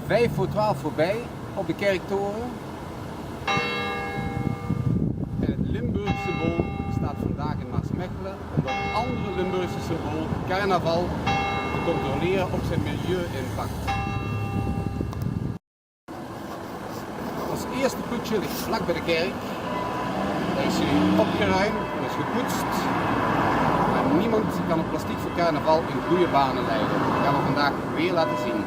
5 voor 12 voorbij op de kerktoren. En het Limburg symbool staat vandaag in Maasmechelen om dat andere Limburgse symbool, carnaval, te controleren op zijn milieu-impact. Ons eerste putje ligt vlak bij de kerk. Daar is hij opgeruimd en is gepoetst. Maar niemand kan het plastic voor carnaval in goede banen leiden. Dat gaan we vandaag weer laten zien.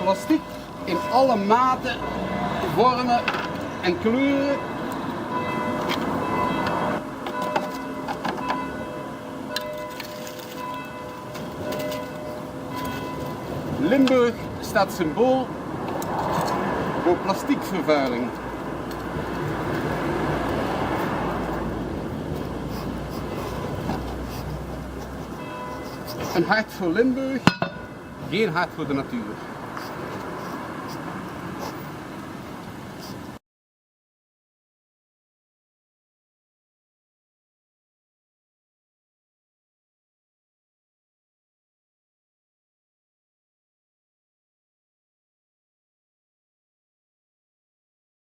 Plastic in alle maten, vormen en kleuren. Limburg staat symbool voor plastiekvervuiling. Een hart voor Limburg, geen hart voor de natuur.